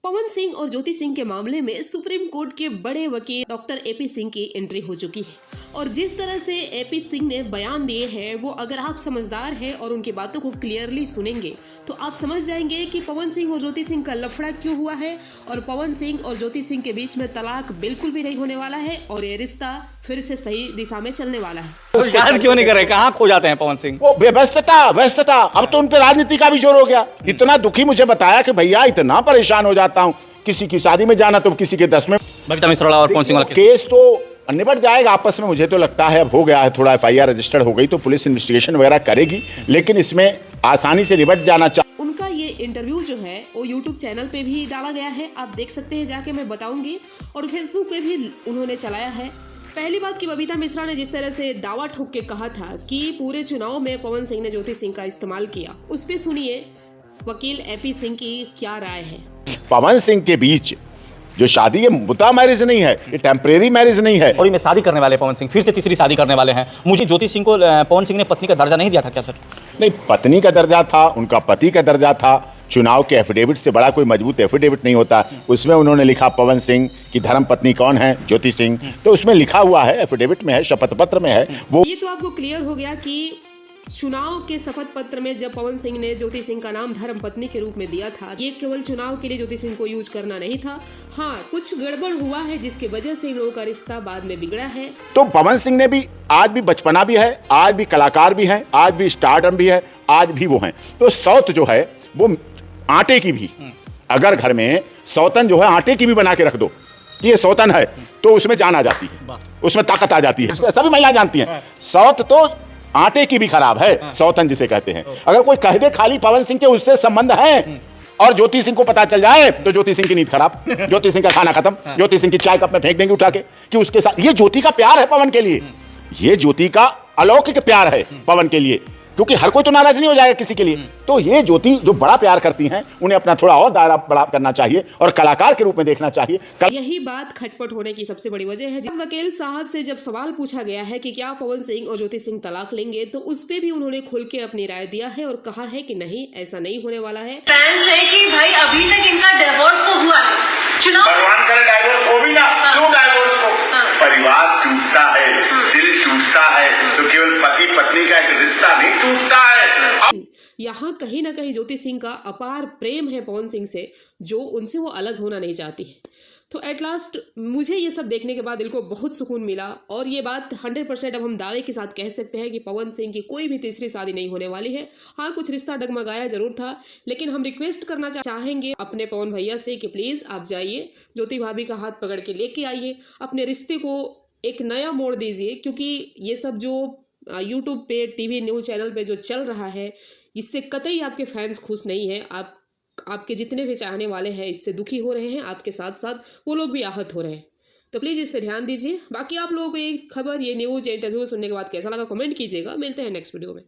पवन सिंह और ज्योति सिंह के मामले में सुप्रीम कोर्ट के बड़े वकील डॉक्टर एपी सिंह की एंट्री हो चुकी है और जिस तरह से एपी सिंह ने बयान दिए हैं वो अगर आप समझदार हैं और उनकी बातों को क्लियरली सुनेंगे तो आप समझ जाएंगे कि पवन सिंह और ज्योति सिंह का लफड़ा क्यों हुआ है और पवन सिंह और ज्योति सिंह के बीच में तलाक बिल्कुल भी नहीं होने वाला है और ये रिश्ता फिर से सही दिशा में चलने वाला है। तो याद क्यों नहीं कर रहे, कहाँ खो जाते हैं पवन सिंह? वो व्यस्तता अब तो उन पे राजनीति का भी जोर हो गया। इतना दुखी मुझे बताया कि भैया इतना परेशान हो जाता हूँ, किसी की शादी में जाना तो किसी के 10 में। बबीता मिश्रा और पवन सिंह वाला केस तो निपट जाएगा आपस में, मुझे तो लगता है अब हो गया है, थोड़ा FIR रजिस्टर्ड हो गई तो पुलिस इन्वेस्टिगेशन वगैरह करेगी, लेकिन इसमें आसानी से निपट जाना चाहिए। उनका ये इंटरव्यू जो है वो यूट्यूब चैनल पे भी डाला गया है, आप देख सकते हैं जाके, मैं बताऊंगी, और फेसबुक पे भी उन्होंने चलाया है। पहली बात कि बबीता मिश्रा ने जिस तरह से दावा ठोक के कहा था कि पूरे चुनाव में पवन सिंह ने ज्योति सिंह का इस्तेमाल किया, उस पे सुनिए वकील एपी सिंह की क्या राय है। पवन सिंह के बीच जो शादी ये मुद्दा मैरिज नहीं है, ये टेम्परेरी मैरिज नहीं है। और में शादी करने वाले पवन सिंह फिर से तीसरी शादी करने वाले हैं। मुझे ज्योति सिंह को पवन सिंह ने पत्नी का दर्जा नहीं दिया था क्या सर? नहीं, पत्नी का दर्जा था, उनका पति का दर्जा था। चुनाव के एफिडेविट से बड़ा कोई मजबूत एफिडेविट नहीं होता। उसमें उन्होंने लिखा पवन सिंह की धर्म पत्नी कौन है, ज्योति सिंह, तो उसमें लिखा हुआ है, एफिडेविट में है, शपथ पत्र में है। वो ये तो आपको क्लियर हो गया कि चुनाव के शपथ पत्र में जब पवन सिंह ने ज्योति सिंह का नाम धर्म पत्नी के रूप में दिया था, ये केवल चुनाव के लिए ज्योति सिंह को यूज करना नहीं था। हाँ, कुछ गड़बड़ हुआ है जिसकी वजह से इन लोगों का रिश्ता बाद में बिगड़ा है। तो पवन सिंह ने भी आज भी बचपना भी है, आज भी कलाकार भी है, आज भी स्टारडम भी है, आज भी वो हैं। तो सौत जो है वो आटे की भी, अगर घर में सौतन जो है आटे की भी बना के रख दो, ये सौतन है, तो उसमें जान आ जाती है, उसमें ताकत आ जाती है। सभी महिला जानती हैं सौत तो आटे की भी खराब है, सौतन जिसे कहते हैं। अगर कोई कह दे खाली पवन सिंह के उससे संबंध है और ज्योति सिंह को पता चल जाए तो ज्योति सिंह की नींद खराब, ज्योति सिंह का खाना खत्म, ज्योति सिंह की चाय कप में फेंक देंगे उठा के कि उसके साथ। ये ज्योति का प्यार है पवन के लिए, ये ज्योति का अलौकिक प्यार है पवन के लिए, क्योंकि हर कोई तो नाराज नहीं हो जाएगा किसी के लिए। तो ये ज्योति जो बड़ा प्यार करती हैं, उन्हें अपना थोड़ा और दायरा बड़ा करना चाहिए और कलाकार के रूप में देखना चाहिए। यही बात खटपट होने की सबसे बड़ी वजह है। जब वकील साहब से जब सवाल पूछा गया है कि क्या पवन सिंह और ज्योति सिंह तलाक लेंगे, तो उस पे भी उन्होंने खुल के अपनी राय दिया है और कहा है कि नहीं, ऐसा नहीं होने वाला है। फैंस है कि भाई अभी तक इनका डिवोर्स तो हुआ नहीं, चुनाव भगवान करे डाइवोर्स हो भी ना, क्यों डाइवोर्स हो? परिवार टूटता है, दिल टूटता है, तो केवल पति पत्नी का एक रिश्ता नहीं टूटता है। यहाँ कहीं ना कहीं ज्योति सिंह का अपार प्रेम है पवन सिंह से, जो उनसे वो अलग होना नहीं चाहती है। तो एट लास्ट मुझे ये सब देखने के बाद दिल को बहुत सुकून मिला और ये बात 100% अब हम दावे के साथ कह सकते हैं कि पवन सिंह की कोई भी तीसरी शादी नहीं होने वाली है। हाँ, कुछ रिश्ता डगमगाया जरूर था, लेकिन हम रिक्वेस्ट करना चाहेंगे अपने पवन भैया से कि प्लीज़ आप जाइए, ज्योति भाभी का हाथ पकड़ के लेके आइए, अपने रिश्ते को एक नया मोड़ दीजिए, क्योंकि ये सब जो यूट्यूब पे, टीवी न्यूज़ चैनल पे जो चल रहा है, इससे कतई आपके फैंस खुश नहीं हैं। आपके जितने भी चाहने वाले हैं इससे दुखी हो रहे हैं, आपके साथ साथ वो लोग भी आहत हो रहे हैं। तो प्लीज़ इस पे ध्यान दीजिए। बाकी आप लोगों को ये खबर, ये न्यूज़, इंटरव्यू सुनने के बाद कैसा लगा कमेंट कीजिएगा। मिलते हैं नेक्स्ट वीडियो में।